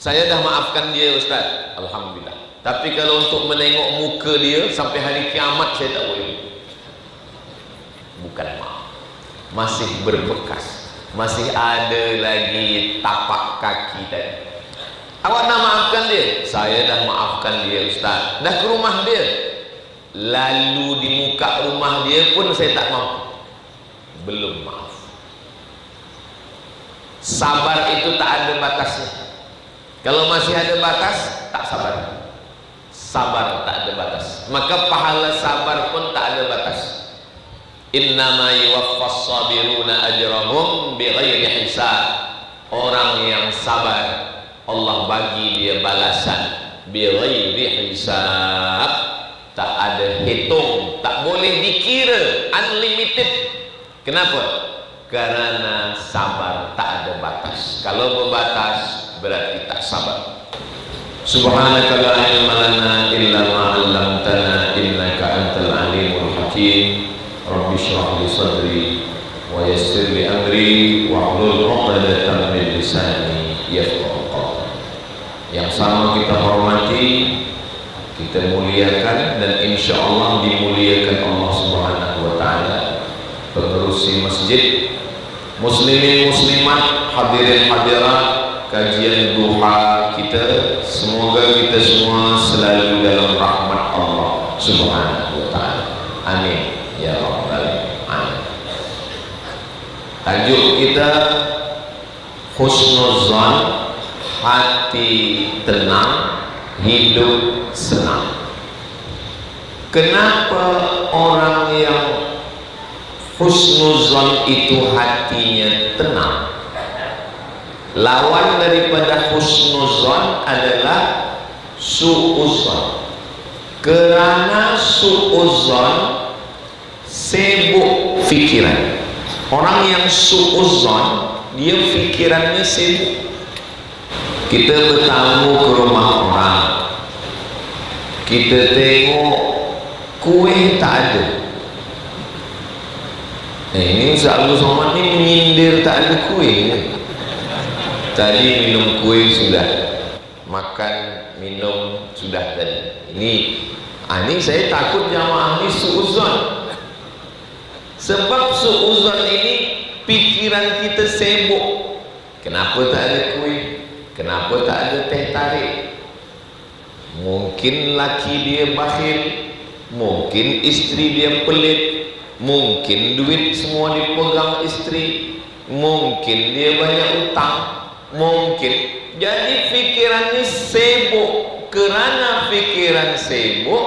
Saya dah maafkan dia Ustaz, alhamdulillah. Tapi kalau untuk menengok muka dia sampai hari kiamat saya tak boleh. Bukan maaf, masih berbekas, masih ada lagi tapak kaki tadi. Awak dah maafkan dia? Saya dah maafkan dia Ustaz. Dah ke rumah dia, lalu di muka rumah dia pun saya tak mampu, belum maaf. Sabar itu tak ada batasnya. Kalau masih ada batas, tak sabar. Sabar tak ada batas, maka pahala sabar pun tak ada batas. Innama yuwaffas sabiruna ajrahum bighairi hisab. Orang yang sabar Allah bagi dia balasan bighairi hisab, tak ada hitung, tak boleh dikira, unlimited. Kenapa? Karena sabar tak ada batas. Kalau berbatas berarti tak sabar. Subhanaka la ilma lana illa ma 'allamtana innaka antal alimul hakim. Rabbi shrah li sadri wa yassir li amri wa hlul 'uqdatam min lisani yafqahu qawli. Yang sama kita hormati, kita muliakan, dan insyaallah dimuliakan Allah Subhanahu wa taala. Pengerusi masjid, muslimin muslimat, hadirin hadirat kajian duha kita, semoga kita semua selalu dalam rahmat Allah Subhanahu wa taala. Amin ya rabbal alamin. Tajuk kita husnuzan, hati tenang, hidup senang. Kenapa orang yang husnuzan itu hatinya tenang? Lawan daripada husnuzan adalah su'uzan. Kerana su'uzan sibuk fikiran. Orang yang su'uzan, dia fikirannya sibuk. Kita bertamu ke rumah orang, kita tengok kuih tak ada. Ini Ustaz Abdul Somad ni menyindir tak ada kuih. Tadi minum kuih sudah, makan minum sudah tadi. Ini saya takut jamaah ni su'uzan. Sebab su'uzan ini pikiran kita sibuk. Kenapa tak ada kuih? Kenapa tak ada teh tarik? Mungkin laki dia bakhil, mungkin isteri dia pelit, mungkin duit semua dipegang isteri, mungkin dia banyak utang, mungkin. Jadi fikirannya sibuk. Kerana fikiran sibuk,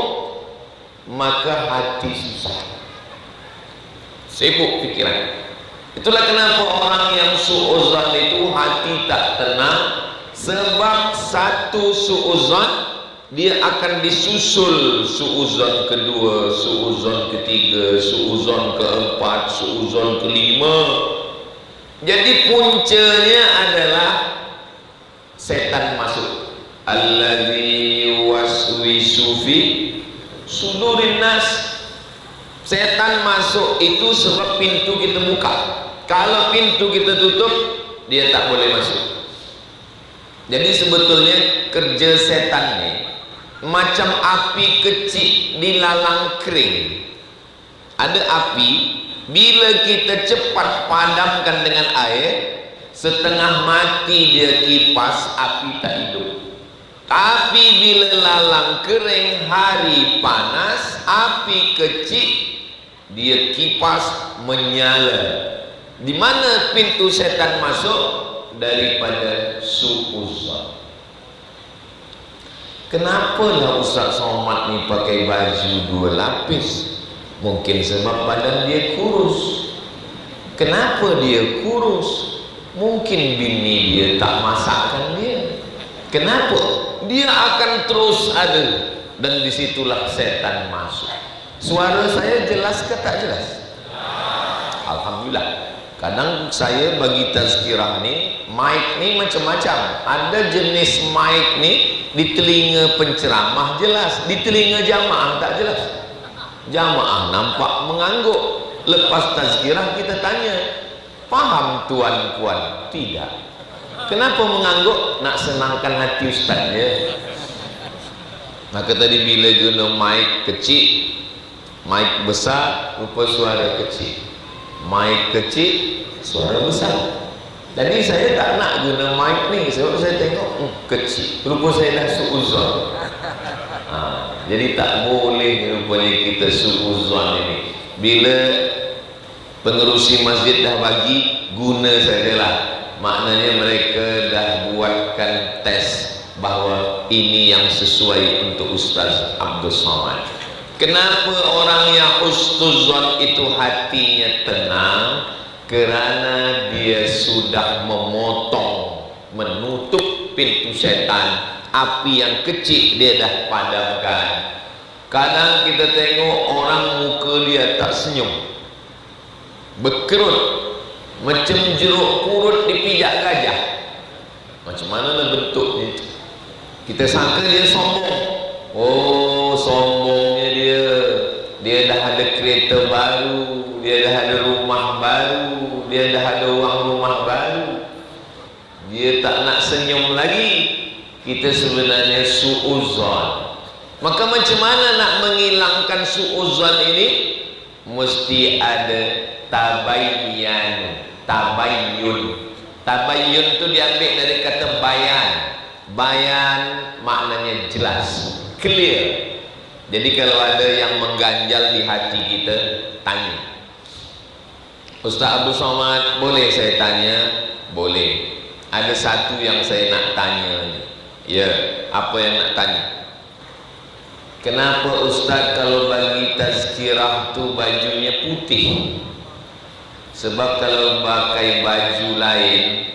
maka hati susah. Sibuk pikiran. Itulah kenapa orang yang su'uzan itu hati tak tenang. Sebab satu su'uzan, dia akan disusul su'uzan kedua, su'uzan ketiga, su'uzan keempat, su'uzan kelima. Jadi puncanya adalah setan masuk. Allazi yuwaswisu fi sudurin nas. Setan masuk itu sebab pintu kita buka. Kalau pintu kita tutup, dia tak boleh masuk. Jadi sebetulnya kerja setan ni macam api kecil di lalang kering. Ada api, bila kita cepat padamkan dengan air, setengah mati dia kipas, api tak hidup. Tapi bila lalang kering, hari panas, api kecil dia kipas menyala. Di mana pintu setan masuk? Daripada su'uzan. Kenapa lah Ustaz Somad ni pakai baju 2 lapis? Mungkin sebab badan dia kurus. Kenapa dia kurus? Mungkin bini dia tak masakkan dia. Kenapa? Dia akan terus ada. Dan disitulah setan masuk. Suara saya jelas ke tak jelas? Alhamdulillah. Kadang saya bagi tazkirah ni, mic ni macam-macam. Ada jenis mic ni di telinga penceramah jelas, di telinga jamaah tak jelas. Jamaah nampak mengangguk. Lepas tazkirah kita tanya, faham tuan puan? Tidak. Kenapa mengangguk? Nak senangkan hati ustaz dia. Maka tadi bila guna mic kecil, mic besar, rupa suara kecil. Mic kecil, suara besar. Jadi saya tak nak guna mic ni sebab saya tengok kecil. Rupa saya dah suuzon. Jadi tak boleh rupanya kita suuzon ini. Bila pengerusi masjid dah bagi, guna sajalah. Maknanya mereka dah buatkan tes bahawa ini yang sesuai untuk Ustaz Abdul Somad. Kenapa orang yang husnuzon itu hatinya tenang? Kerana dia sudah memotong, menutup pintu syaitan. Api yang kecil dia dah padamkan. Kadang kita tengok orang muka dia tak senyum, berkerut macam jeruk purut dipijak gajah. Macam mana lah bentuknya? Kita sangka dia sombong. Oh, sombongnya dia dah ada kereta baru, dia dah ada rumah baru, dia dah ada uang rumah baru, dia tak nak senyum lagi. Kita sebenarnya suuzon. Maka macam mana nak menghilangkan suuzon ini? Mesti ada tabayyun. Tabayyun itu diambil dari kata bayan. Bayan maknanya jelas, clear. Jadi kalau ada yang mengganjal di hati kita, tanya. Ustaz Abdul Somad, boleh saya tanya? Boleh. Ada satu yang saya nak tanya. Ya, apa yang nak tanya? Kenapa Ustaz kalau bagi tazkirah tu bajunya putih? Sebab kalau pakai baju lain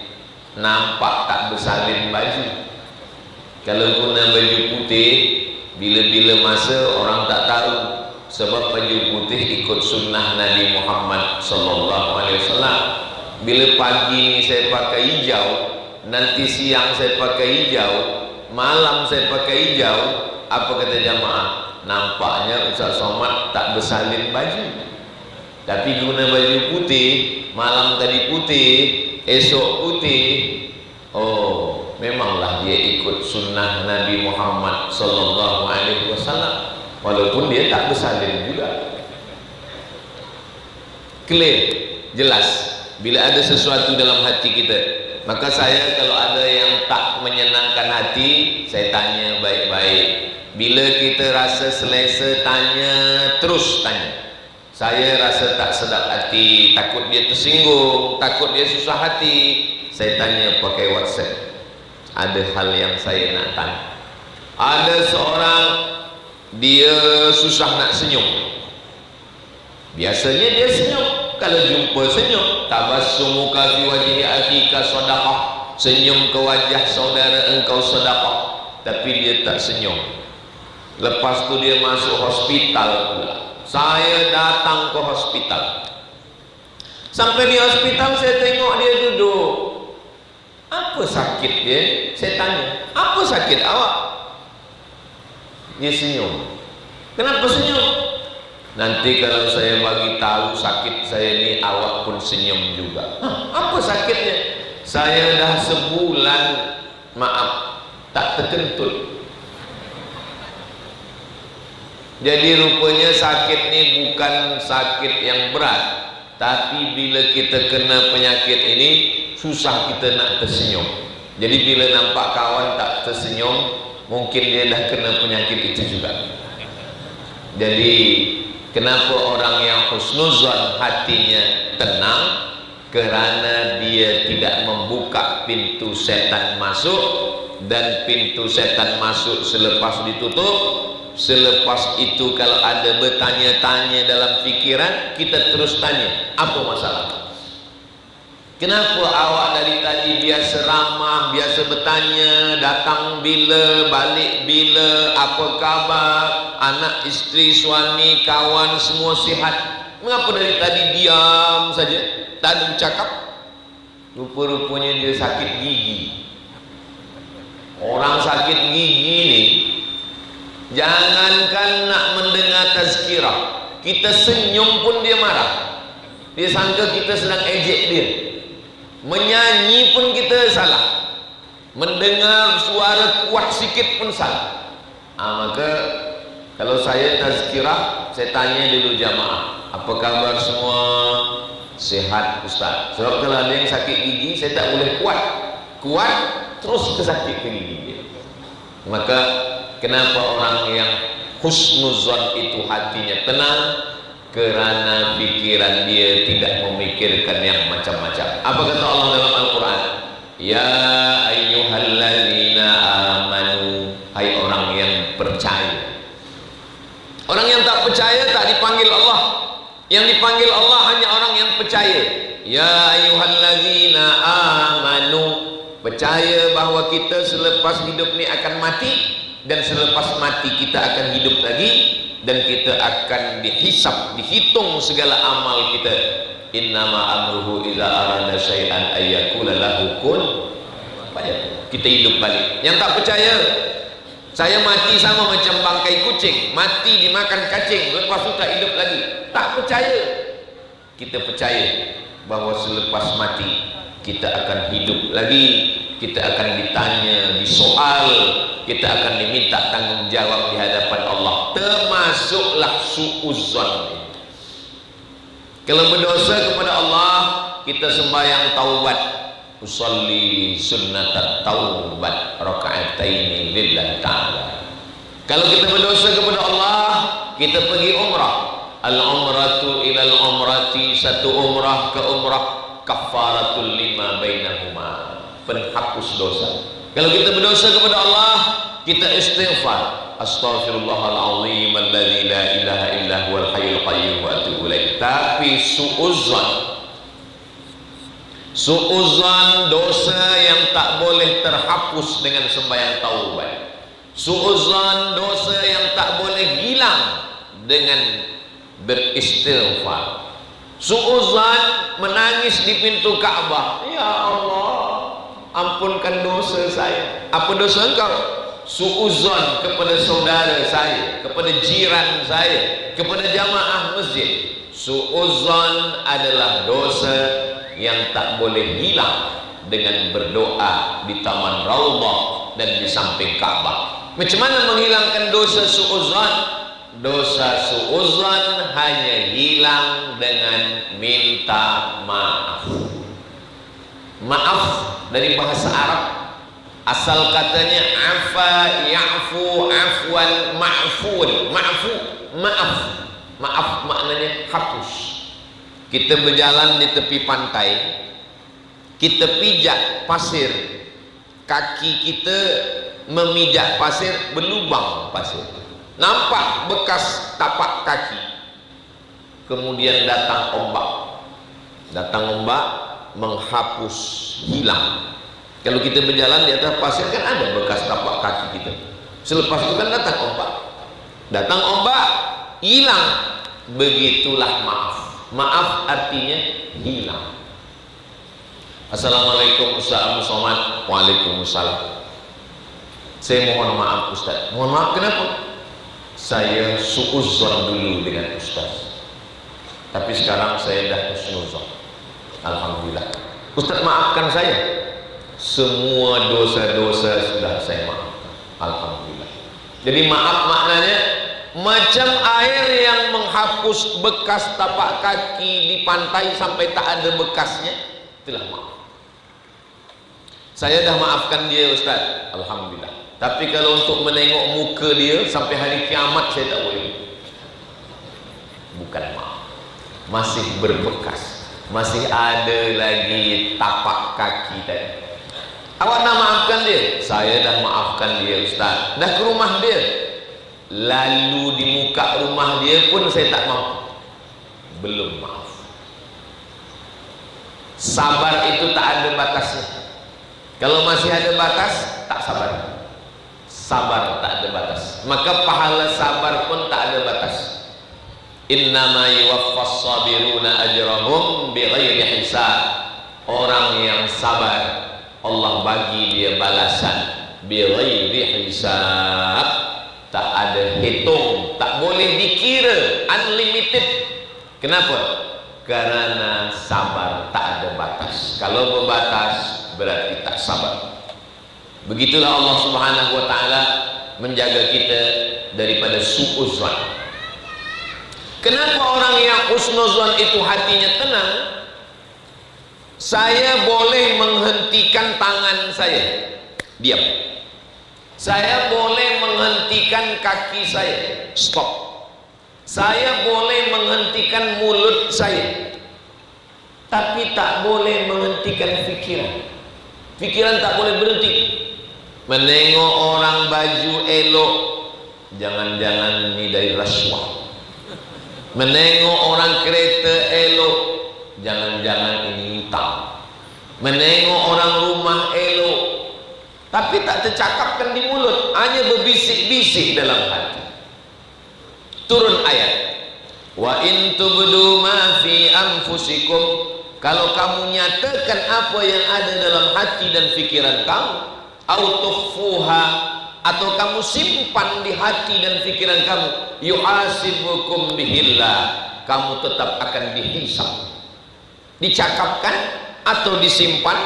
nampak tak bersalin baju. Kalau guna baju putih, bila-bila masa orang tak tahu. Sebab baju putih ikut sunnah Nabi Muhammad SAW. Bila pagi ni saya pakai hijau, nanti siang saya pakai hijau, malam saya pakai hijau, apa kata jamaah? Nampaknya Ustaz Somad tak bersalin baju. Tapi guna baju putih, malam tadi putih, esok putih. Oh, memanglah dia ikut sunnah Nabi Muhammad SAW. Walaupun dia tak bersalin juga. Clear, jelas. Bila ada sesuatu dalam hati kita, maka saya kalau ada yang tak menyenangkan hati, saya tanya baik-baik. Bila kita rasa selesa, tanya, terus tanya. Saya rasa tak sedap hati, takut dia tersinggung, takut dia susah hati, saya tanya pakai WhatsApp. Ada hal yang saya nak tanya. Ada seorang, dia susah nak senyum. Biasanya dia senyum. Kalau jumpa senyum, tabassumuka fi wajhi akhika shadaqah, senyum ke wajah saudara engkau sedekah. Tapi dia tak senyum. Lepas tu dia masuk hospital pula. Saya datang ke hospital. Sampai di hospital saya tengok dia duduk. Apa sakit dia? Saya tanya, apa sakit awak? Dia senyum. Kenapa senyum? Nanti kalau saya bagi tahu sakit saya ni, awak pun senyum juga. Apa sakitnya? Saya dah sebulan, maaf, tak terkentut. Jadi rupanya sakit ni bukan sakit yang berat, tapi bila kita kena penyakit ini, susah kita nak tersenyum. Jadi bila nampak kawan tak tersenyum, mungkin dia dah kena penyakit itu juga. Jadi kenapa orang yang husnuzon hatinya tenang? Kerana dia tidak membuka pintu setan masuk, dan pintu setan masuk selepas ditutup. Selepas itu kalau ada bertanya-tanya dalam fikiran, kita terus tanya, apa masalah? Kenapa awak dari tadi biasa ramah, biasa bertanya, datang bila, balik bila, apa khabar, anak, isteri, suami, kawan semua sihat? Mengapa dari tadi diam saja, tak ada bercakap? Rupa-rupanya dia sakit gigi. Orang sakit gigi ni, jangankan nak mendengar tazkirah, kita senyum pun dia marah. Dia sangka kita sedang ejek dia. Menyanyi pun kita salah. mendengar suara kuat sikit pun salah. Maka kalau saya tazkirah, saya tanya dulu jamaah, apa kabar semua? Sehat Ustaz. Sebab kalau ada yang sakit gigi, saya tak boleh kuat terus kesakit ke gigi dia. Maka kenapa orang yang husnuzon itu hatinya tenang? Kerana pikiran dia tidak memikirkan yang macam-macam. Apa kata Allah dalam Al-Quran? Ya ayyuhalladzina amanu, hai orang yang percaya. Orang yang tak percaya tak dipanggil Allah. Yang dipanggil Allah hanya orang yang percaya. Ya ayyuhalladzina amanu, percaya bahawa kita selepas hidup ni akan mati, dan selepas mati kita akan hidup lagi, dan kita akan dihisab, dihitung segala amal kita. Innama amruhu idza arada syai'an ayyakula lahu kun fayakun. Kita hidup balik. Yang tak percaya, saya mati sama macam bangkai kucing, mati dimakan cacing, lepas itu tak hidup lagi. Tak percaya. Kita percaya bahawa selepas mati kita akan hidup lagi, kita akan ditanya, disoal, kita akan diminta tanggungjawab di hadapan Allah. Termasuklah suudzon. Kalau berdosa kepada Allah, kita sembahyang taubat, usolli sunnatat taubat raka'ataini lillahi ta'ala. Kalau kita berdosa kepada Allah, kita pergi umrah. Al-umratu ilal umrati, satu umrah ke umrah, kafaratul lima bainahuma, penghapus dosa. Kalau kita berdosa kepada Allah, kita istighfar, astaghfirullahalazim alladzi la ilaha illa huwal hayyul qayyum wa atubu ilaih. Tapi suudzon dosa yang tak boleh terhapus dengan sembahyang taubat. Suudzon dosa yang tak boleh hilang dengan beristighfar. Suudzon menangis di pintu Ka'bah, ya Allah, ampunkan dosa saya. Apa dosa engkau? Suudzon kepada saudara saya, kepada jiran saya, kepada jamaah masjid. Suudzon adalah dosa yang tak boleh hilang dengan berdoa di taman Raudhah dan di samping Ka'bah. Macam mana menghilangkan dosa suudzon? Dosa suudzon hanya hilang dengan minta maaf. Maaf dari bahasa Arab, asal katanya afa ya'fu afwan ma'fun. Maaf maknanya hapus. Kita berjalan di tepi pantai, kita pijak pasir, kaki kita memijak pasir, berlubang pasir, nampak bekas tapak kaki. Kemudian datang ombak menghapus, hilang. Kalau kita berjalan di atas pasir kan ada bekas tapak kaki kita. Selepas itu kan datang ombak, hilang. Begitulah maaf. Maaf artinya hilang. Assalamualaikum Ustaz Abu Somad. Waalaikumsalam. Saya mohon maaf Ustaz. Mohon maaf kenapa? Saya suudzon dulu dengan Ustaz, tapi sekarang saya dah husnuzon. Alhamdulillah. Ustaz maafkan saya. Semua dosa-dosa sudah saya maafkan. Alhamdulillah. Jadi maaf maknanya macam air yang menghapus bekas tapak kaki di pantai sampai tak ada bekasnya, itulah maaf. Saya dah maafkan dia Ustaz, alhamdulillah. Tapi kalau untuk menengok muka dia sampai hari kiamat saya tak boleh. Bukan maaf, masih berbekas, masih ada lagi tapak kaki tadi. Awak dah maafkan dia? Saya dah maafkan dia Ustaz. Dah ke rumah dia, lalu di muka rumah dia pun saya tak mampu, belum maaf. Sabar itu tak ada batasnya. Kalau masih ada batas, tak sabar. Sabar tak ada batas, maka pahala sabar pun tak ada batas. Innama yuwaffas sabiruna ajrahum bighairi hisab. Orang yang sabar, Allah bagi dia balasan bighairi hisab, tak ada hitung, tak boleh dikira, unlimited. Kenapa? Karena sabar tak ada batas. Kalau berbatas berarti tak sabar. Begitulah Allah Subhanahu wa taala menjaga kita daripada suudzon. Kenapa orang yang husnuzon itu hatinya tenang? Saya boleh menghentikan tangan saya, diam. Saya boleh menghentikan kaki saya, stop. Saya boleh menghentikan mulut saya, tapi tak boleh menghentikan pikiran. Pikiran tak boleh berhenti. Menengok orang baju elok, jangan-jangan ini dari rasuah. Menengok orang kereta elok, jangan-jangan ini hutang. Menengok orang rumah elok, tapi tak tercakapkan di mulut, hanya berbisik-bisik dalam hati. Turun ayat, wa in tubdu ma fi anfusikum, kalau kamu nyatakan apa yang ada dalam hati dan pikiran kamu, au tukhfuha, atau kamu simpan di hati dan pikiran kamu, yuhasibukum bihillah, kamu tetap akan dihisab. Dicakapkan atau disimpan,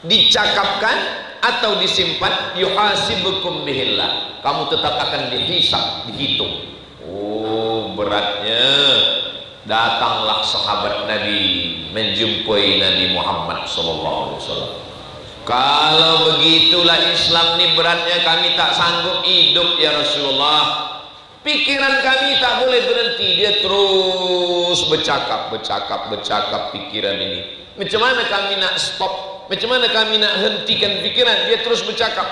dicakapkan atau disimpan, yuhasibukum bihillah, kamu tetap akan dihisab, dihitung. Oh, beratnya. Datanglah sahabat Nabi menjumpai Nabi Muhammad SAW. Kalau begitulah Islam ni beratnya, kami tak sanggup hidup ya Rasulullah. Pikiran kami tak boleh berhenti, dia terus bercakap pikiran ini. Macam mana kami nak stop? Macam mana kami nak hentikan pikiran? Dia terus bercakap.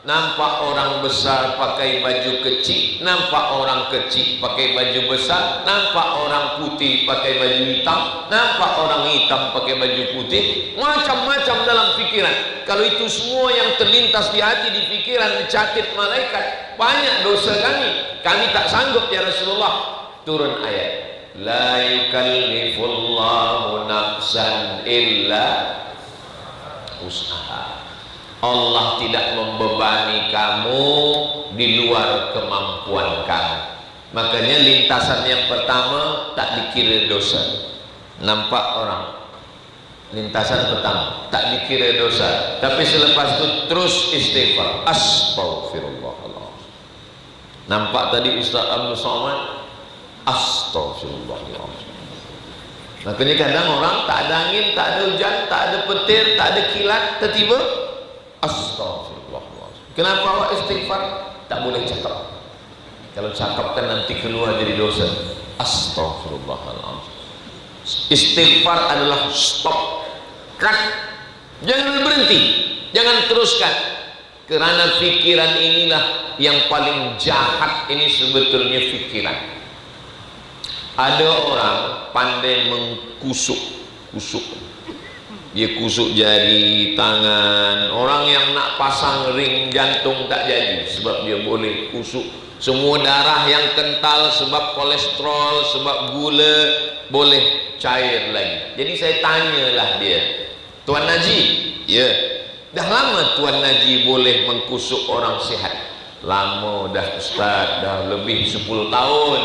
Nampak orang besar pakai baju kecil, nampak orang kecil pakai baju besar, nampak orang putih pakai baju hitam, nampak orang hitam pakai baju putih, macam-macam dalam pikiran. Kalau itu semua yang terlintas di hati, di pikiran, dicatat malaikat, banyak dosa kami tak sanggup ya Rasulullah. Turun ayat, la yukallifullahu nafsan illa usaha. Allah tidak membebani kamu di luar kemampuan kamu. Makanya lintasan yang pertama tak dikira dosa. Nampak orang, lintasan pertama tak dikira dosa, tapi selepas itu terus istighfar, astaghfirullahaladzim. Nampak tadi Ustaz Abdul Somad, astaghfirullahaladzim. Makanya kadang orang tak ada angin, tak ada hujan, tak ada petir, tak ada kilat, tiba-tiba astagfirullahaladzim. Kenapa awak istighfar? Tak boleh cakap. Kalau cakap kan nanti keluar jadi dosa. Astagfirullahaladzim. Istighfar adalah stop, cut. Jangan berhenti, jangan teruskan. Kerana fikiran inilah yang paling jahat. Ini sebetulnya fikiran. Ada orang pandai mengkusuk, dia kusuk jari, tangan. Orang yang nak pasang ring jantung tak jadi, sebab dia boleh kusuk. Semua darah yang kental sebab kolesterol, sebab gula, boleh cair lagi. Jadi saya tanyalah dia, Tuan Naji, ya, dah lama Tuan Naji boleh mengkusuk orang sihat? Lama dah Ustaz, dah lebih 10 tahun.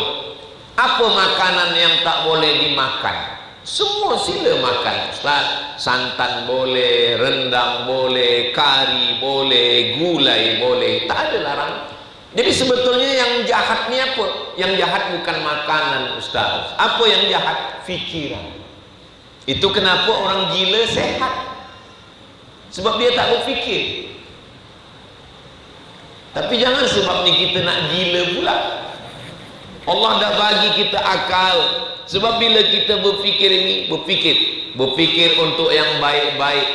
Apa makanan yang tak boleh dimakan? Semua sila makan Ustaz. Santan boleh, rendang boleh, kari boleh, gulai boleh, tak ada larang. Jadi sebetulnya yang jahat ni apa? Yang jahat bukan makanan Ustaz. Apa yang jahat? Fikiran. Itu kenapa orang gila sehat, sebab dia tak berfikir. Tapi jangan sebab ni kita nak gila pula. Allah dah bagi kita akal. Sebab bila kita berfikir ini, berfikir untuk yang baik-baik.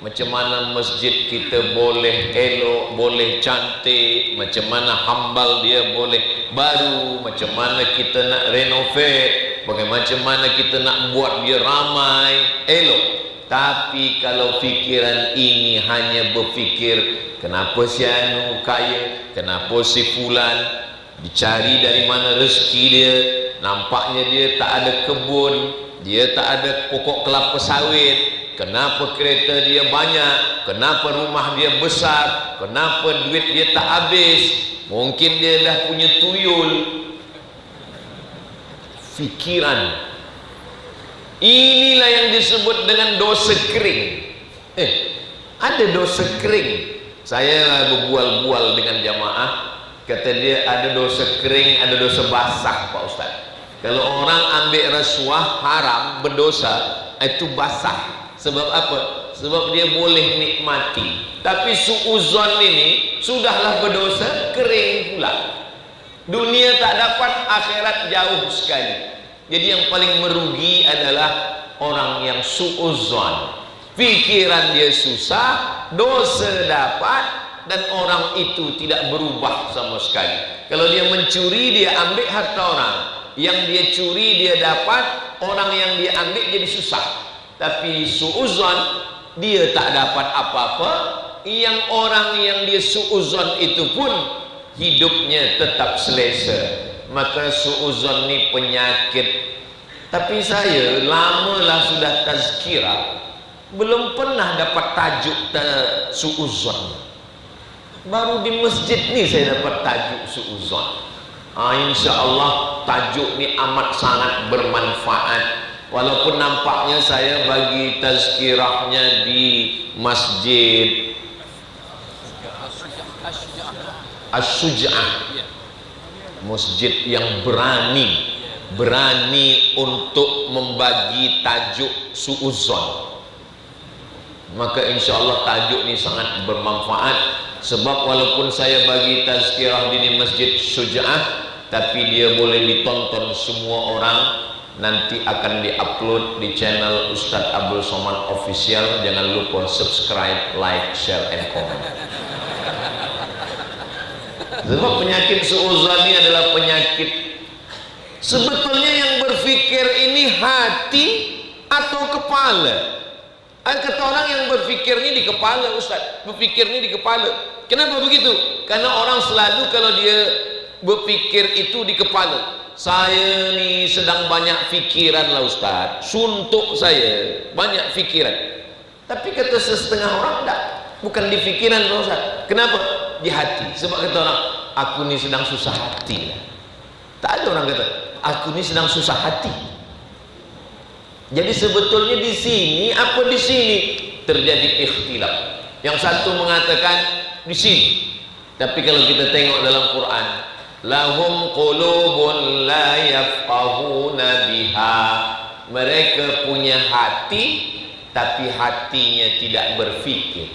Macam mana masjid kita boleh elok, boleh cantik, macam mana hambal dia boleh baru, macam mana kita nak renovate, macam mana kita nak buat dia ramai, elok. Tapi kalau fikiran ini hanya berfikir, kenapa si anu kaya, kenapa si fulan, dicari dari mana rezeki dia, nampaknya dia tak ada kebun, dia tak ada pokok kelapa sawit, kenapa kereta dia banyak, kenapa rumah dia besar, kenapa duit dia tak habis, mungkin dia dah punya tuyul. Fikiran inilah yang disebut dengan dosa kering. Ada dosa kering. Saya berbual-bual dengan jamaah, kata dia ada dosa kering, ada dosa basah Pak Ustaz. Kalau orang ambil rasuah haram, berdosa, itu basah. Sebab apa? Sebab dia boleh nikmati. Tapi suuzon ini sudahlah berdosa, kering pula. Dunia tak dapat, akhirat jauh sekali. Jadi yang paling merugi adalah orang yang suuzon. Pikiran dia susah, dosa dapat, dan orang itu tidak berubah sama sekali. Kalau dia mencuri, dia ambil harta orang. Yang dia curi, dia dapat. Orang yang dia ambil jadi susah. Tapi suuzon, dia tak dapat apa-apa. Yang orang yang dia suuzon itu pun hidupnya tetap selesa. Maka suuzon ni penyakit. Tapi saya lamalah sudah tazkirah, belum pernah dapat tajuk suuzon. Baru di masjid ni saya dapat tajuk suuzon. Insya Allah tajuk ni amat sangat bermanfaat. Walaupun nampaknya saya bagi tazkirahnya di masjid As-Suja'ah, masjid yang berani untuk membagi tajuk suuzon. Maka insya Allah tajuk ini sangat bermanfaat. Sebab walaupun saya bagi tazkirah di masjid Suja'ah, tapi dia boleh ditonton semua orang. Nanti akan diupload di channel Ustadz Abdul Somad Official. Jangan lupa subscribe, like, share, and comment. Sebab penyakit suuzon ini adalah penyakit. Sebetulnya yang berfikir ini hati atau kepala? Kata orang yang berfikir ini di kepala, Ustaz. Berfikir ini di kepala. Kenapa begitu? Karena orang selalu kalau dia berfikir itu di kepala. Saya ni sedang banyak fikiran lah Ustaz. Suntuk saya banyak fikiran. Tapi kata setengah orang tak. Bukan di fikiran Ustaz. Kenapa? Di hati. Sebab kata orang, aku ni sedang susah hati. Tak ada orang kata, aku ni sedang susah hati. Jadi sebetulnya di sini apa di sini terjadi ikhtilaf. Yang satu mengatakan di sini. Tapi kalau kita tengok dalam Quran, lahum qulubun la yafqahuna biha. Mereka punya hati tapi hatinya tidak berfikir.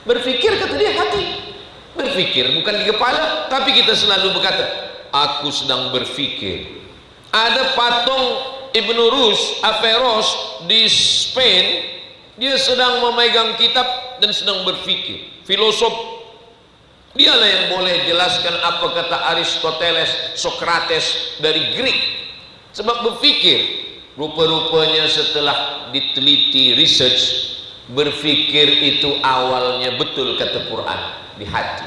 Berfikir kata dia hati. Berfikir bukan di kepala, tapi kita selalu berkata, aku sedang berfikir. Ada patung Ibn Averroes di Spain, dia sedang memegang kitab dan sedang berfikir. Filosof, dialah yang boleh jelaskan apa kata Aristoteles, Socrates dari Greek. Sebab berfikir. Rupa-rupanya setelah diteliti research, berfikir itu awalnya betul kata Quran di hati.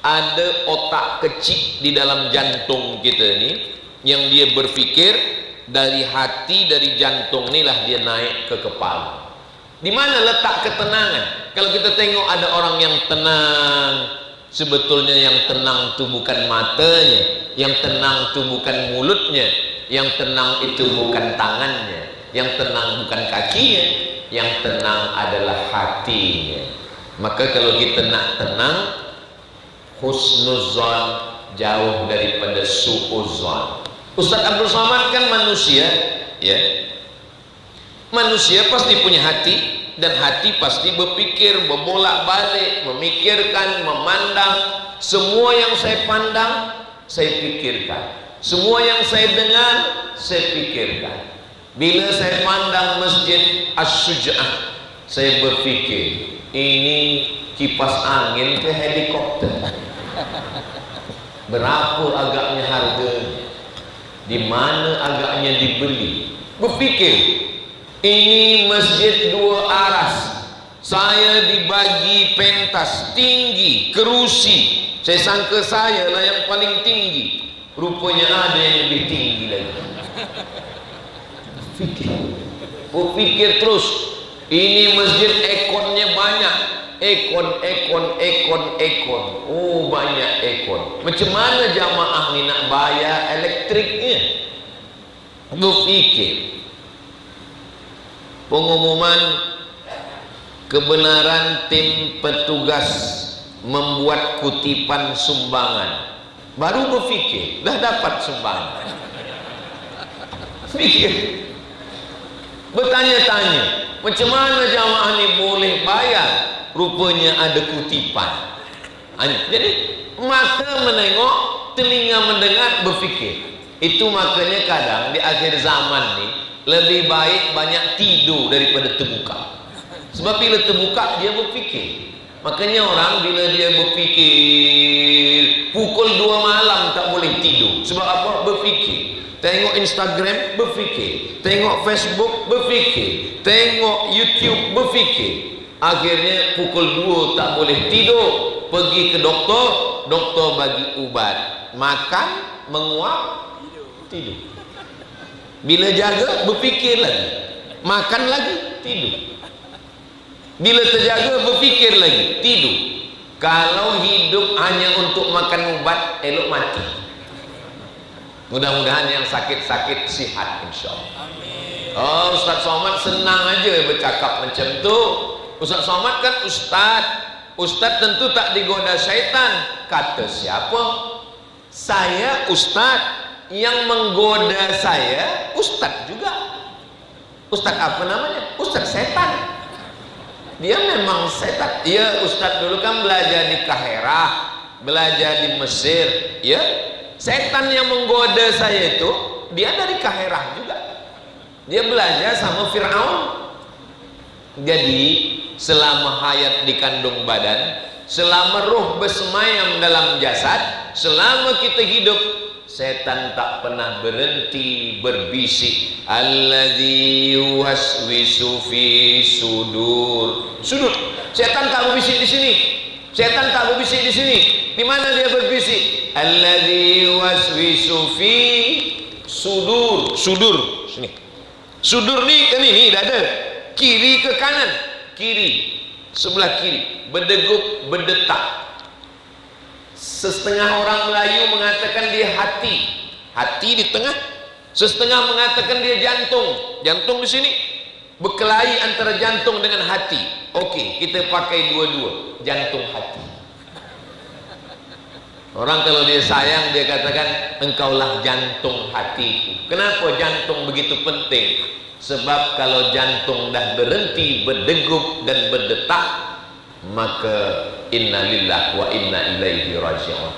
Ada otak kecil di dalam jantung kita ni yang dia berfikir. Dari hati, dari jantung inilah dia naik ke kepala. Di mana letak ketenangan? Kalau kita tengok ada orang yang tenang, sebetulnya yang tenang itu bukan matanya, yang tenang itu bukan mulutnya, yang tenang itu bukan tangannya, yang tenang bukan kakinya, yang tenang adalah hatinya. Maka kalau kita nak tenang, husnuzon jauh daripada suuzon. Ustaz Abdul Somad kan manusia, ya. Manusia pasti punya hati, dan hati pasti berpikir, berbolak-balik, memikirkan, memandang. Semua yang saya pandang, saya pikirkan. Semua yang saya dengar, saya pikirkan. Bila saya pandang masjid As-Suja'ah, saya berpikir, ini kipas angin ke helikopter? Berapa agaknya harganya? Di mana agaknya dibeli? Berpikir, ini masjid dua aras, saya dibagi pentas tinggi, kerusi. Saya sangka saya lah yang paling tinggi, rupanya ada yang lebih tinggi lagi. Berpikir terus, ini masjid ekornya banyak. Ekon. Oh, banyak ekon. Macam mana jamaah ni nak bayar elektriknya? Berfikir. Pengumuman kebenaran tim petugas membuat kutipan sumbangan, baru berfikir dah dapat sumbangan. Fikir, bertanya-tanya, macam mana jamaah ni boleh bayar? Rupanya ada kutipan. Jadi mata menengok, telinga mendengar, berfikir. Itu makanya kadang di akhir zaman ni lebih baik banyak tidur daripada terbuka. Sebab bila terbuka dia berfikir. Makanya orang bila dia berfikir pukul 2 malam tak boleh tidur. Sebab apa? Berfikir. Tengok Instagram, berfikir. Tengok Facebook, berfikir. Tengok YouTube, berfikir. Akhirnya pukul 2 tak boleh tidur. Pergi ke doktor, doktor bagi ubat. Makan, menguap, tidur. Bila jaga, berfikir lagi. Makan lagi, tidur. Bila terjaga, berfikir lagi, tidur. Kalau hidup hanya untuk makan ubat, elok mati. Mudah-mudahan yang sakit-sakit sihat, insyaAllah. Oh, Ustaz Somad senang aja bercakap macam tu. Ustaz Somad kan ustaz. Ustaz tentu tak digoda syaitan. Kata siapa? Saya ustaz. Yang menggoda saya ustaz juga. Ustaz apa namanya? Ustaz setan. Dia memang setan. Dia ustaz dulu kan belajar di Kaherah, belajar di Mesir, ya. Setan yang menggoda saya itu dia dari Kaherah juga. Dia belajar sama Fir'aun. Jadi selama hayat dikandung badan, selama ruh bersemayam dalam jasad, selama kita hidup, setan tak pernah berhenti berbisik. Alladzi yuwaswisu fi sudur. Sudur. Setan tak berbisik di sini. Setan tak berbisik di sini. Di mana dia berbisik? Alladzi yuwaswisu fi sudur. Sudur. Sini. Sudur ni kan ini dada. Kiri ke kanan? Kiri. Sebelah kiri. Berdegup, berdetak. Setengah orang Melayu mengatakan dia hati. Hati di tengah. Setengah mengatakan dia jantung. Jantung di sini. Berkelahi antara jantung dengan hati. Okey, kita pakai dua-dua. Jantung hati. Orang kalau dia sayang, dia katakan engkaulah jantung hatiku. Kenapa jantung begitu penting? Sebab kalau jantung dah berhenti berdegup dan berdetak, maka innalillah wa inna ilaihi raji'un.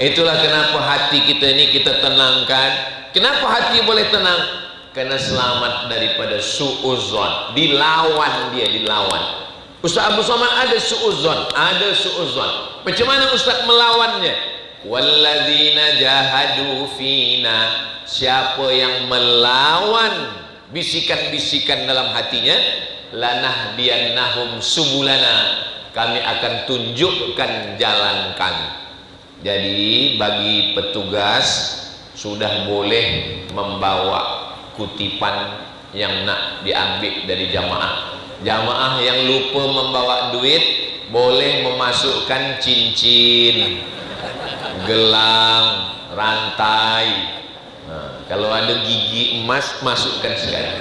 Itulah kenapa hati kita ini kita tenangkan. Kenapa hati boleh tenang? Karena selamat daripada su'uzon. Dilawan dia, dilawan. Ustaz Abu Somad ada su'uzon, ada su'uzon. Macam mana Ustaz melawannya? Walladzina jahadu fina. Siapa yang melawan bisikan-bisikan dalam hatinya, lanahdiyannahum subulana. Kami akan tunjukkan jalan kami. Jadi bagi petugas sudah boleh membawa kutipan yang nak diambil dari jamaah. Jamaah yang lupa membawa duit boleh memasukkan cincin, gelang, rantai. Kalau ada gigi emas, masukkan sekali.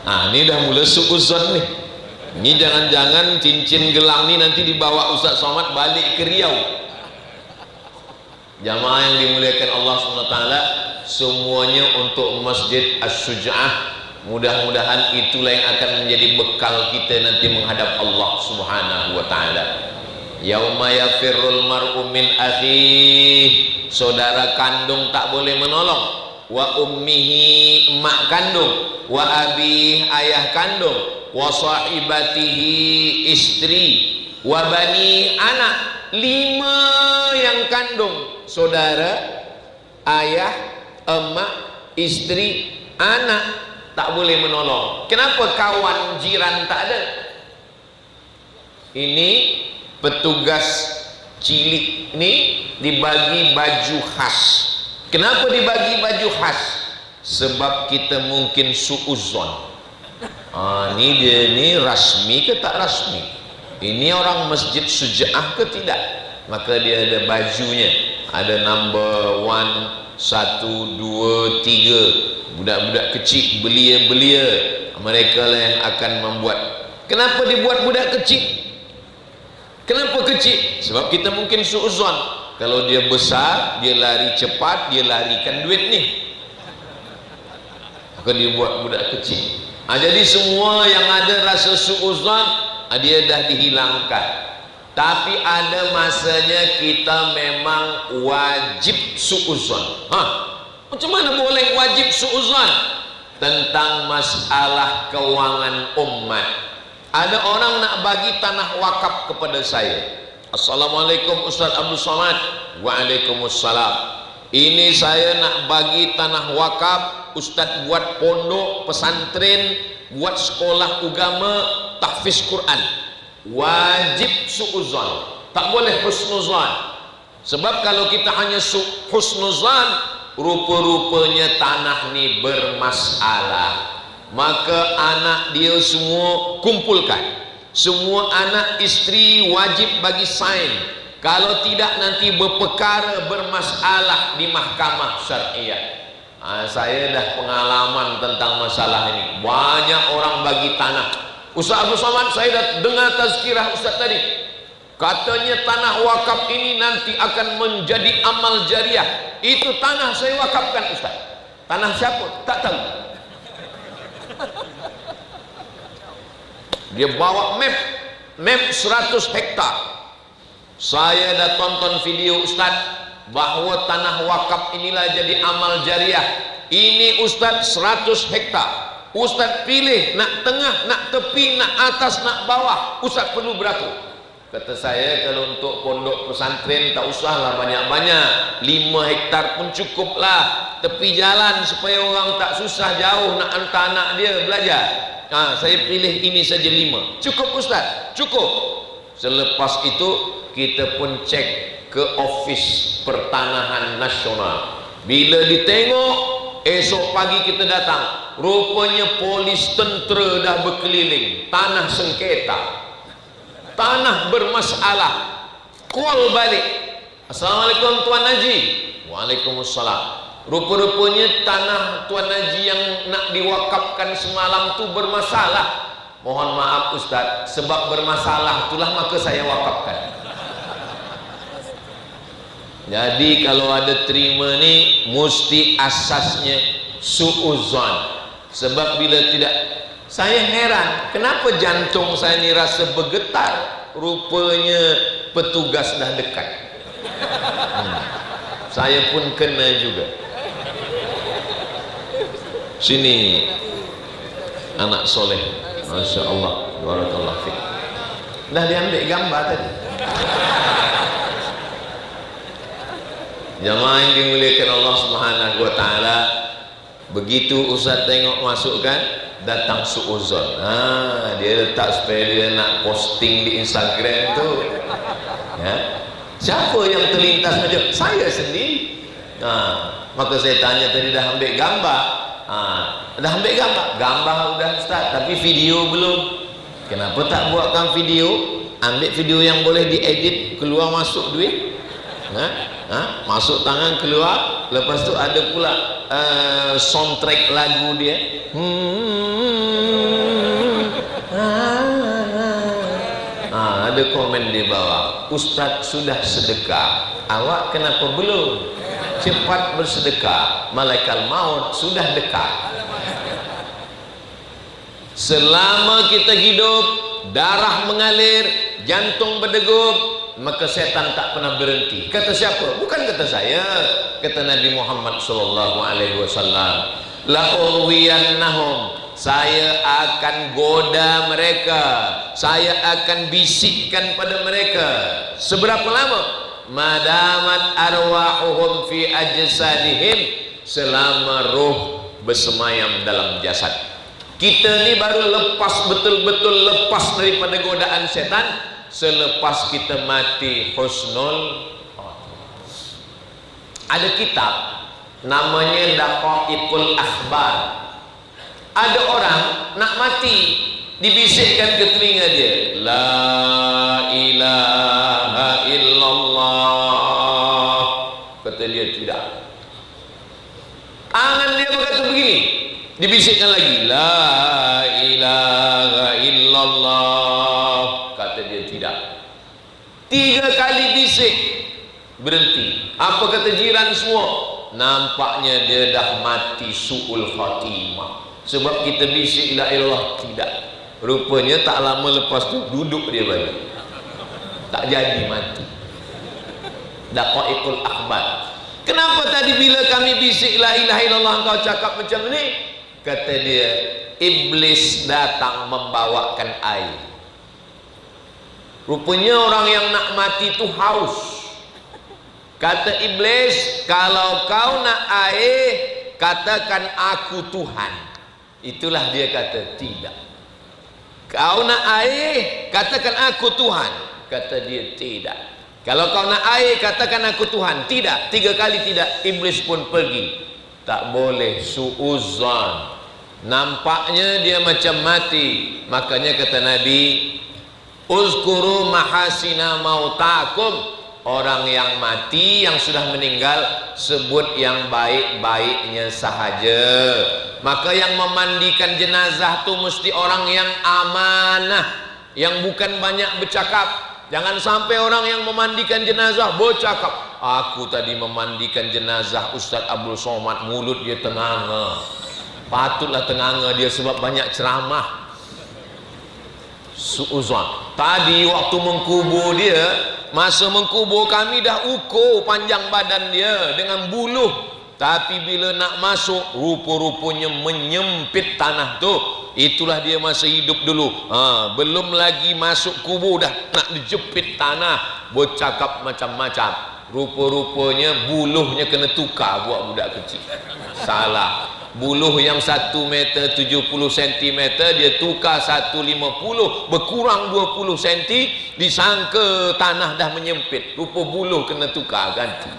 Ini dah mula suuzon nih. Ini jangan-jangan cincin gelang ni nanti dibawa Ustaz Somad balik ke Riau. Jamaah yang dimuliakan Allah SWT, semuanya untuk Masjid Asy-Syuja'ah. Mudah-mudahan itulah yang akan menjadi bekal kita nanti menghadap Allah Subhanahu wa ta'ala. Yauma yafirrul mar'u min akhihi. Saudara kandung tak boleh menolong. Wa ummihi, emak kandung. Wa abi, ayah kandung. Wa sahibatihi, istri. Wa bani, anak. 5 yang kandung. Saudara, ayah, emak, istri, anak tak boleh menolong. Kenapa kawan jiran tak ada? Ini petugas cilik ni dibagi baju khas. Kenapa dibagi baju khas? Sebab kita mungkin suuzon. Ini dia ni rasmi ke tak rasmi? Ini orang Masjid Syuja'ah ke tidak? Maka dia ada bajunya. Ada number 1, 1, 2, 3. Budak-budak kecil belia-belia, mereka lah yang akan membuat. Kenapa dibuat budak kecil? Kenapa kecil? Sebab kita mungkin suuzon, kalau dia besar, dia lari cepat, dia larikan duit ni, maka dia buat budak kecil. Jadi semua yang ada rasa suuzon, dia dah dihilangkan. Tapi ada masanya kita memang wajib suuzon. Macam mana boleh wajib suuzon? Tentang masalah keuangan umat. Ada orang nak bagi tanah wakaf kepada saya. Assalamualaikum Ustaz Abdul Somad. Waalaikumsalam. Ini saya nak bagi tanah wakaf, Ustaz buat pondok pesantren, buat sekolah agama, tahfiz Quran. Wajib suuzon, tak boleh husnuzan. Sebab kalau kita hanya husnuzan, rupa-rupanya tanah ni bermasalah. Maka anak dia semua kumpulkan, semua anak isteri wajib bagi sign. Kalau tidak nanti berperkara bermasalah di mahkamah syariah. Saya dah pengalaman tentang masalah ini. Banyak orang bagi tanah. Ustaz Abdul Somad, saya dah dengar tazkirah Ustaz tadi. Katanya tanah wakaf ini nanti akan menjadi amal jariah. Itu tanah saya wakafkan Ustaz. Tanah siapa? Tak tahu. Dia bawa map 100 hektar. Saya dah tonton video Ustaz bahawa tanah wakaf inilah jadi amal jariah. Ini Ustaz 100 hektar. Ustaz pilih nak tengah, nak tepi, nak atas, nak bawah. Ustaz perlu berapa? Kata saya, kalau untuk pondok pesantren tak usahlah banyak-banyak, 5 hektar pun cukup lah. Tepi jalan supaya orang tak susah jauh nak hantar anak dia belajar. Saya pilih ini saja 5. Cukup Ustaz? Cukup. Selepas itu kita pun cek ke ofis pertanahan nasional. Bila ditengok, esok pagi kita datang, rupanya polis tentera dah berkeliling. Tanah sengketa, tanah bermasalah. Call balik, Assalamualaikum Tuan Haji. Waalaikumsalam. Rupa-rupanya tanah Tuan Haji yang nak diwakafkan semalam tu bermasalah. Mohon maaf Ustaz, sebab bermasalah itulah maka saya wakafkan. Jadi kalau ada terima ni, mesti asasnya suuzon. Sebab bila tidak, saya heran kenapa jantung saya ni rasa bergetar. Rupanya petugas dah dekat. Saya pun kena juga. Sini anak soleh, Masya Allah, barakallah fiik. Dah diambil gambar tadi. Jamaah yang dimuliakan Allah Subhanahu wa taala, begitu Ustaz tengok masukkan, datang suuzon. Dia letak supaya dia nak posting di Instagram tu. Ya. Siapa yang terlintas macam saya sendiri? Maka saya tanya tadi, dah ambil gambar? Dah ambil gambar? Gambar udah Ustaz, tapi video belum. Kenapa tak buatkan video? Ambil video yang boleh diedit, keluar masuk duit. Masuk tangan keluar, lepas tu ada pula soundtrack lagu dia. Ada komen di bawah, Ustaz sudah sedekah, awak kenapa belum? Cepat bersedekah, malaikat maut sudah dekat. Selama kita hidup, darah mengalir, jantung berdegup, maka setan tak pernah berhenti. Kata siapa? Bukan kata saya, kata Nabi Muhammad SAW. La urwiyannahum, saya akan goda mereka, saya akan bisikkan pada mereka. Seberapa lama? Madamat arwahuhum fi ajsadihim, selama roh bersemayam dalam jasad. Kita ni baru lepas, betul-betul lepas daripada godaan setan selepas kita mati husnul. Ada kitab namanya Daqaiqul Akhbar. Ada orang nak mati, dibisikkan ke telinga dia, la ilaha illallah Dibisikkan lagi, la ilaha illallah. Kata dia tidak. 3 kali bisik, berhenti. Apa kata jiran semua? Nampaknya dia dah mati su'ul khatimah. Sebab kita bisik la ilallah, tidak. Rupanya tak lama lepas tu duduk dia balik, tak jadi mati. Daqaiqul akhbar. Kenapa tadi bila kami bisik la ilaha illallah engkau cakap macam ni? Kata dia, iblis datang membawakan air. Rupanya orang yang nak mati itu haus. Kata iblis, kalau kau nak air, katakan aku Tuhan. Itulah dia kata, tidak. Kau nak air, katakan aku Tuhan. Kata dia, tidak. Kalau kau nak air, katakan aku Tuhan. Tidak. 3 kali tidak. Iblis pun pergi. Tak boleh su'uzan. Nampaknya dia macam mati. Makanya kata Nabi, uzkuru mahasina mautakum. Orang yang mati, yang sudah meninggal, sebut yang baik-baiknya sahaja. Maka yang memandikan jenazah tu mesti orang yang amanah, yang bukan banyak bercakap. Jangan sampai orang yang memandikan jenazah bercakap. Aku tadi memandikan jenazah Ustaz Abdul Somad, mulut dia tenganga. Patutlah tenganga dia sebab banyak ceramah. Suuzon. Tadi waktu mengkubur dia, masa mengkubur kami dah ukur panjang badan dia dengan buluh. Tapi bila nak masuk, rupa-rupanya menyempit tanah tu. Itulah dia masa hidup dulu. Belum lagi masuk kubur dah nak dijepit tanah, bercakap macam-macam. Rupa-rupanya buluhnya kena tukar buat budak kecil. Salah. Buluh yang 1 meter 70 cm dia tukar 150, berkurang 20 cm, disangka tanah dah menyempit, rupa buluh kena tukar ganti.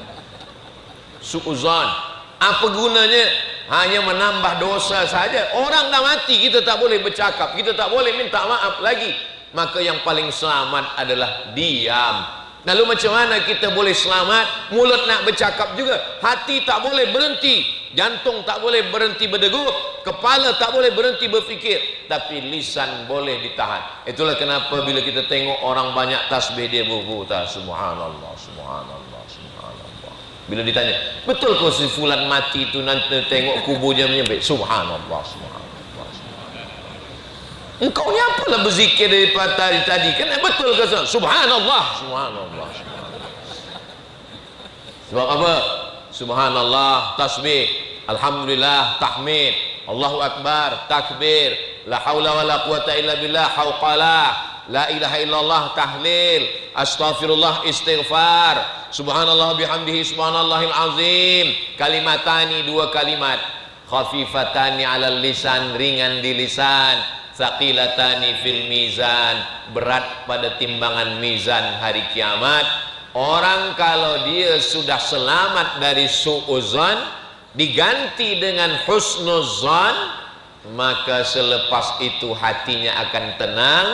Suuzon. Apa gunanya? Hanya menambah dosa saja. Orang dah mati, kita tak boleh bercakap, kita tak boleh minta maaf lagi. Maka yang paling selamat adalah diam. Lalu macam mana kita boleh selamat? Mulut nak bercakap juga, hati tak boleh berhenti, jantung tak boleh berhenti berdegup, kepala tak boleh berhenti berfikir, tapi lisan boleh ditahan. Itulah kenapa bila kita tengok orang banyak tasbih, dia berputar subhanallah, subhanallah, subhanallah. Bila ditanya, betul kau si fulan mati itu nanti tengok kuburnya menyempit? Subhanallah, subhanallah. Engkau ni apalah berzikir daripada tadi? Kan betul ke? Subhanallah, subhanallah, subhanallah. Sebab apa? Subhanallah, tasbih, alhamdulillah, tahmid, Allahu akbar, takbir, la haula wala quwata illa billah, hauqalah, la ilaha illallah, tahlil, astaghfirullah, istighfar, subhanallah bihamdihi, subhanallahil azim. Kalimatani, 2 kalimat, khafifatani alal lisan, ringan di lisan, thaqilatani fil mizan, berat pada timbangan mizan hari kiamat. Orang kalau dia sudah selamat dari su'uzan, diganti dengan husnuzan, maka selepas itu hatinya akan tenang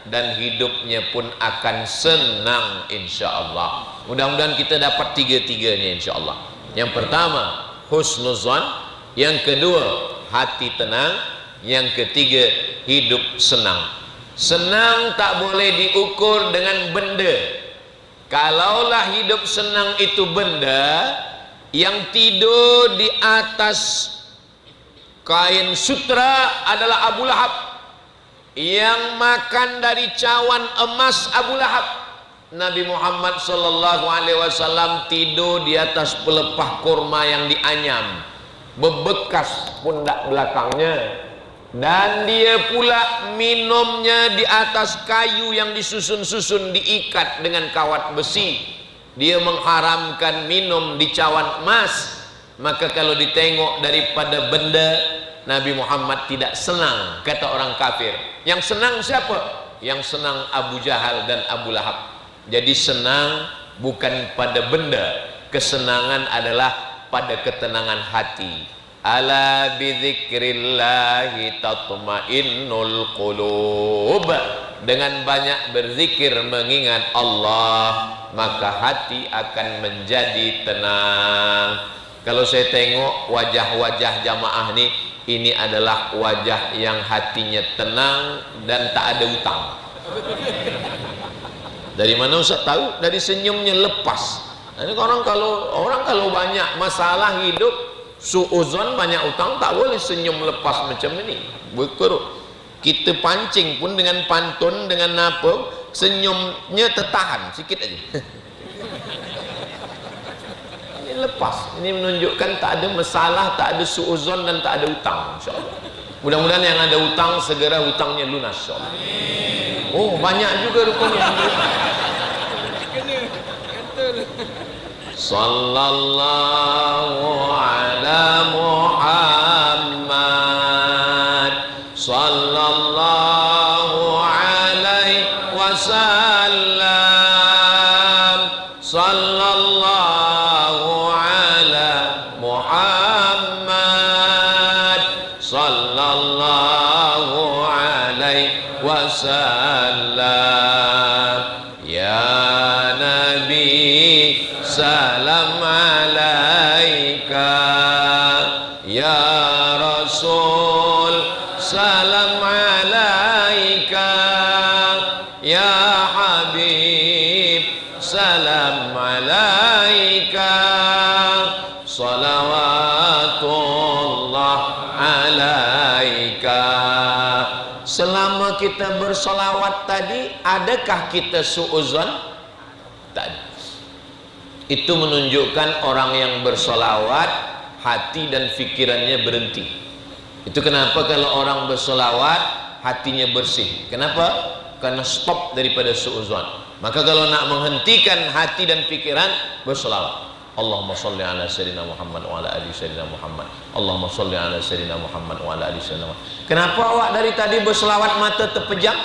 dan hidupnya pun akan senang, insyaallah. Mudah-mudahan kita dapat 3-3-nya insyaallah. Yang pertama husnuzan, yang kedua hati tenang, yang ketiga hidup senang. Senang tak boleh diukur dengan benda. Kalaulah hidup senang itu benda, yang tidur di atas kain sutra adalah Abu Lahab, yang makan dari cawan emas Abu Lahab. Nabi Muhammad SAW tidur di atas pelepah kurma yang dianyam, bebekas pundak belakangnya. Dan dia pula minumnya di atas kayu yang disusun-susun, diikat dengan kawat besi. Dia mengharamkan minum di cawan emas. Maka kalau ditengok daripada benda, Nabi Muhammad tidak senang, kata orang kafir. Yang senang siapa? Yang senang Abu Jahal dan Abu Lahab. Jadi senang bukan pada benda, kesenangan adalah pada ketenangan hati. Ala bidzikrillahi tatmainnul qulub. Dengan banyak berzikir mengingat Allah, maka hati akan menjadi tenang. Kalau saya tengok wajah-wajah jamaah ni, ini adalah wajah yang hatinya tenang dan tak ada utang. Dari mana Ustaz tahu? Dari senyumnya lepas. Ini orang kalau banyak masalah hidup, suuzon, banyak utang, tak boleh senyum lepas macam ini. Berkerut. Kita pancing pun dengan pantun, dengan apa, senyumnya tertahan sikit aja. Ini lepas. Ini menunjukkan tak ada masalah, tak ada suuzon dan tak ada utang, insyaallah. Mudah-mudahan yang ada utang segera hutangnya lunas, insyaallah. Oh, banyak juga rupanya. Sallallahu ala Muhammad, sallallahu alaihi wasallam, sallallahu ala Muhammad, sallallahu alaihi wasallam. Ya Nabi, salam alaika. Ya Rasul, salam alaika. Ya Habib, salam alaika. Salawatullah alaika. Selama kita bersolawat tadi, adakah kita suuzon? Tak ada. Itu menunjukkan orang yang bersolawat hati dan fikirannya berhenti. Itu kenapa kalau orang bersolawat hatinya bersih. Kenapa? Karena stop daripada suuzon. Maka kalau nak menghentikan hati dan pikiran, bersolawat. Allahumma salli ala sayyidina Muhammad wa ala ali sayyidina Muhammad. Allahumma salli ala sayyidina Muhammad wa ala ali sayyidina Muhammad. Kenapa awak dari tadi berselawat mata terpejam?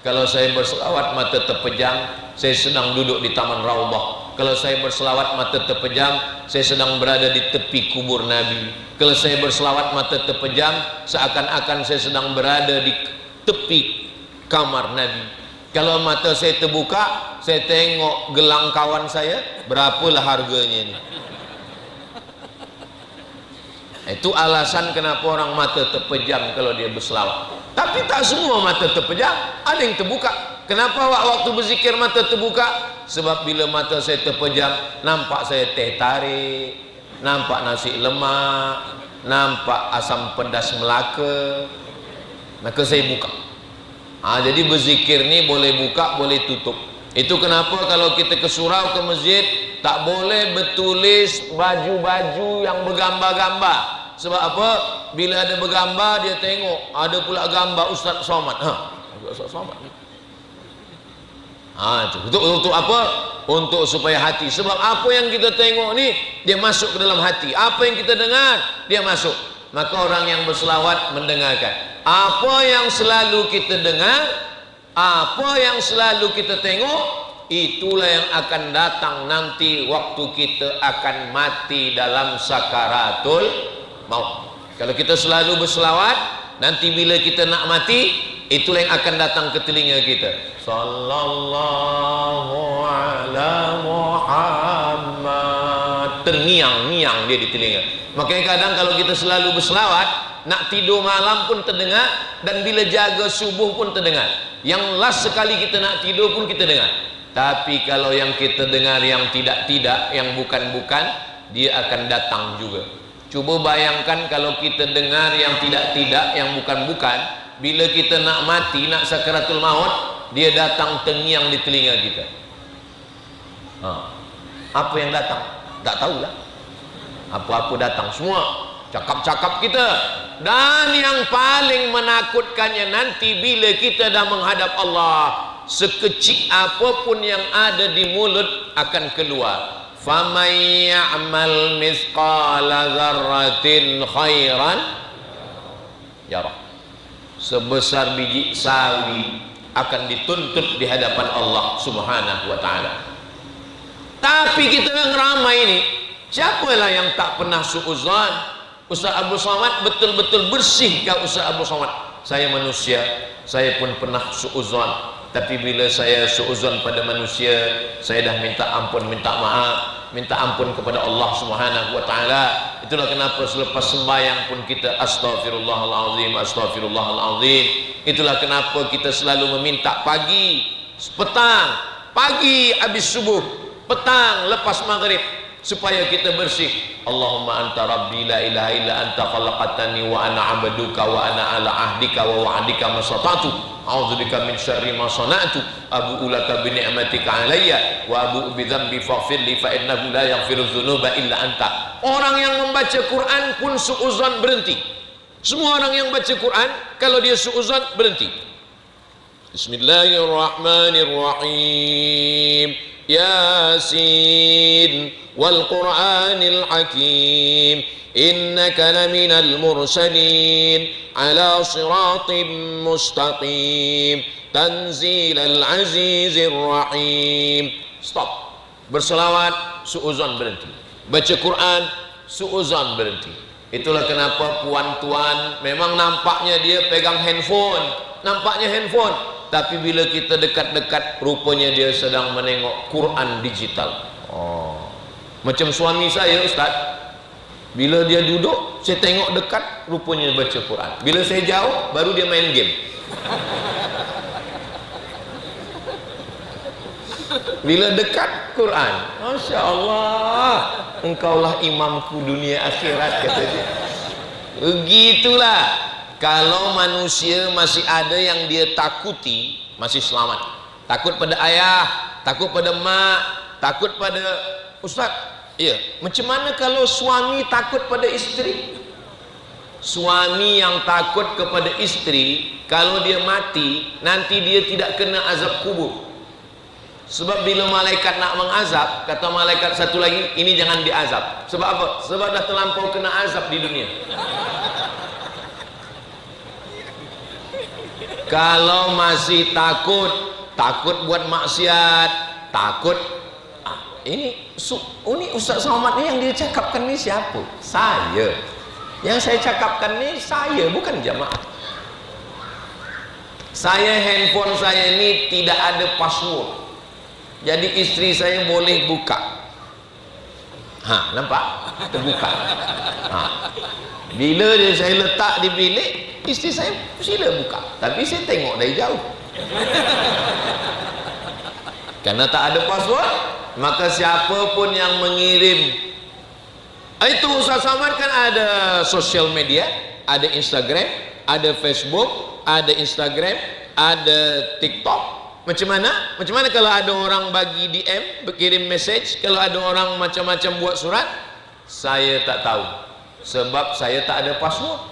Kalau saya berselawat mata terpejam, saya sedang duduk di Taman Raudhah. Kalau saya berselawat mata terpejam, saya sedang berada di tepi kubur Nabi. Kalau saya berselawat mata terpejam, seakan-akan saya sedang berada di tepi kamar Nabi. Kalau mata saya terbuka, saya tengok gelang kawan saya, berapalah harganya ini. Itu alasan kenapa orang mata terpejam kalau dia berselawat. Tapi tak semua mata terpejam, ada yang terbuka. Kenapa waktu berzikir mata terbuka? Sebab bila mata saya terpejam, nampak saya teh tarik, nampak nasi lemak, nampak asam pedas Melaka, maka saya buka. Jadi berzikir ni boleh buka, boleh tutup. Itu kenapa kalau kita ke surau, ke masjid, tak boleh bertulis baju-baju yang bergambar-gambar. Sebab apa? Bila ada bergambar, dia tengok ada pula gambar Ustaz Somad. Ustaz Somad. Untuk apa? Untuk supaya hati. Sebab apa yang kita tengok ni, dia masuk ke dalam hati. Apa yang kita dengar, dia masuk. Maka orang yang berselawat mendengarkan. Apa yang selalu kita dengar, apa yang selalu kita tengok, itulah yang akan datang nanti waktu kita akan mati dalam sakaratul maut. Kalau kita selalu berselawat, nanti bila kita nak mati, itulah yang akan datang ke telinga kita. Sallallahu ala Muhammad. Terngiang-ngiang dia di telinga. Makanya kadang kalau kita selalu berselawat, nak tidur malam pun terdengar, dan bila jaga subuh pun terdengar. Yang last sekali kita nak tidur pun kita dengar. Tapi kalau yang kita dengar yang tidak-tidak, yang bukan-bukan, dia akan datang juga. Cuba bayangkan kalau kita dengar yang tidak-tidak, yang bukan-bukan, bila kita nak mati, nak sakaratul maut, dia datang terngiang di telinga kita. Apa yang datang? Tak tahulah. Apa-apa datang semua. Cakap-cakap kita. Dan yang paling menakutkannya nanti bila kita dah menghadap Allah, sekecil apapun yang ada di mulut akan keluar. Faman ya'mal mithqala dzarratin khairan yarah. Sebesar biji sawi akan dituntut di hadapan Allah Subhanahu wa taala. Tapi kita yang ramai ini, siapalah yang tak pernah suuzon? Ustaz Abdul Somad betul-betul bersihkah Ustaz Abdul Somad? Saya manusia, saya pun pernah suuzon. Tapi bila saya suuzon pada manusia, saya dah minta ampun, minta maaf, minta ampun kepada Allah Subhanahu wa taala. Itulah kenapa selepas sembahyang pun kita astaghfirullahalazim, astaghfirullahalazim. Itulah kenapa kita selalu meminta pagi, petang, pagi habis subuh, petang lepas maghrib, supaya kita bersih. Allahumma anta rabbi la ilaha illa anta khalaqtani wa ana 'abduka wa ana ala ahdika wa wa'dika mastata'tu. A'udzubika min syarri ma sana'tu, abu'u laka bi ni'matika 'alayya wa abu'u bi dzambi faghfir li fa innahu la yaghfiru dzunuba illa anta. Orang yang membaca Quran pun suudzon berhenti. Semua orang yang baca Quran kalau dia suudzon berhenti. Bismillahirrahmanirrahim. Yasin wal Qur'anil Hakim. Innaka laminal mursalin ala siratim mustaqim tanzilal azizir rahim. Stop. Berselawat suudzon berhenti. Baca Quran suudzon berhenti. Itulah kenapa puan tuan memang nampaknya dia pegang handphone, nampaknya handphone, tapi bila kita dekat-dekat rupanya dia sedang menengok Quran digital. Macam suami saya, Ustaz, bila dia duduk, saya tengok dekat, rupanya baca Quran. Bila saya jauh, baru dia main game. Bila dekat, Quran. Masya Allah, engkaulah imamku dunia akhirat, kata dia. Begitulah. Kalau manusia masih ada yang dia takuti, masih selamat. Takut pada ayah, takut pada mak, takut pada Ustaz. Ya, macam mana kalau suami takut pada isteri? Suami yang takut kepada isteri, kalau dia mati, nanti dia tidak kena azab kubur. Sebab bila malaikat nak mengazab, kata malaikat satu lagi, ini jangan diazab. Sebab apa? Sebab dah terlampau kena azab di dunia. Kalau masih takut buat maksiat, takut ini Ustaz Somad ni yang dia cakapkan ni siapa? Saya. Yang saya cakapkan ni saya, bukan jamaah. Saya, handphone saya ni tidak ada password. Jadi isteri saya boleh buka. Nampak? Terbuka. Bila saya letak di bilik, isteri saya sila buka. Tapi saya tengok dari jauh. Karena tak ada password, maka siapa pun yang mengirim itu, Ustaz Somad kan ada sosial media, ada Instagram, ada Facebook, ada Instagram, ada TikTok. Macam mana kalau ada orang bagi DM, berkirim message, kalau ada orang macam-macam buat surat? Saya tak tahu, sebab saya tak ada password.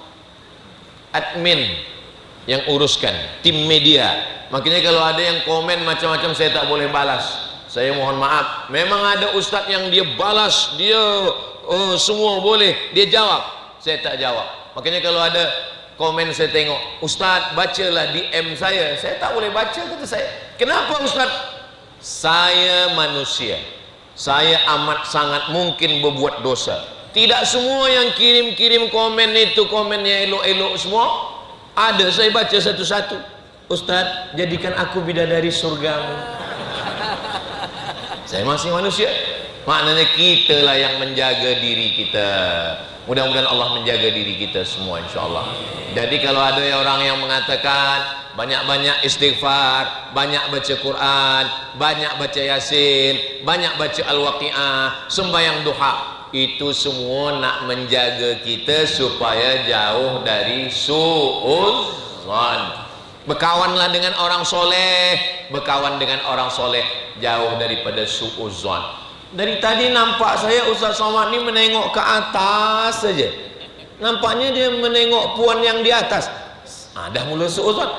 Admin yang uruskan, tim media. Makanya kalau ada yang komen macam-macam, saya tak boleh balas. Saya mohon maaf. Memang ada ustaz yang dia balas, dia semua boleh, dia jawab. Saya tak jawab. Makanya kalau ada komen saya tengok, Ustaz bacalah DM saya tak boleh baca, kata saya. Kenapa Ustaz? Saya manusia, saya amat sangat mungkin berbuat dosa. Tidak semua yang kirim-kirim komen itu komennya elok-elok semua. Ada, saya baca satu-satu. Ustaz, jadikan aku bidadari surgamu. Saya masih manusia. Maknanya kita lah yang menjaga diri kita. Mudah-mudahan Allah menjaga diri kita semua, insyaAllah. Jadi kalau ada orang yang mengatakan banyak-banyak istighfar, banyak baca Quran, banyak baca Yasin, banyak baca Al-Waqi'ah, sembahyang duha, itu semua nak menjaga kita supaya jauh dari su'udzon. Berkawanlah dengan orang soleh, berkawan dengan orang soleh, jauh daripada su'udzon. Dari tadi nampak saya Ustaz Somad ni menengok ke atas saja. Nampaknya dia menengok puan yang di atas. Dah mula su'udzon.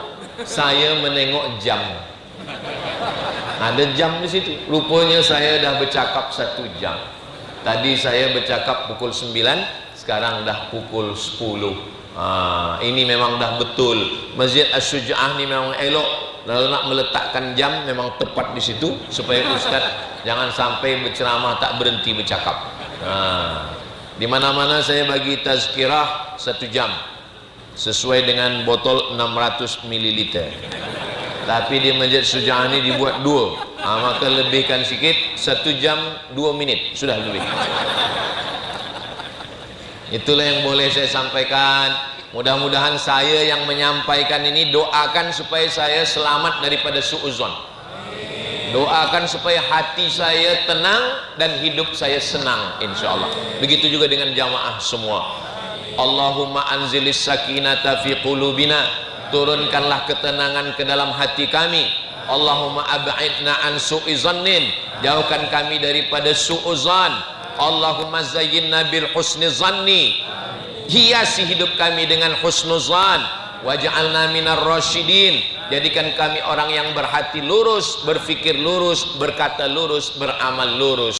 Saya menengok jam. Ada jam di situ. Rupanya saya dah bercakap 1 jam. Tadi saya bercakap pukul 9, sekarang dah pukul 10. Ini memang dah betul. Masjid Asy-Syuja'ah ni memang elok. Lalu nak meletakkan jam memang tepat di situ supaya ustaz jangan sampai berceramah tak berhenti bercakap. Di mana-mana saya bagi tazkirah 1 jam sesuai dengan botol 600 ml. Tapi di Masjid Syuja'ani dibuat 2. Maka lebihkan sikit, 1 jam 2 menit sudah lebih. Itulah yang boleh saya sampaikan. Mudah-mudahan saya yang menyampaikan ini, doakan supaya saya selamat daripada suudzon. Doakan supaya hati saya tenang dan hidup saya senang, insyaallah. Begitu juga dengan jamaah semua. Allahumma anzilis sakinata fi qulubina, turunkanlah ketenangan ke dalam hati kami. Allahumma ab'idna an su'izannin, jauhkan kami daripada su'uzan. Allahumma zayyinna bil husni zanni, hiasi hidup kami dengan husnuzan. Waj'alna minar rasyidin, jadikan kami orang yang berhati lurus, berfikir lurus, berkata lurus, beramal lurus.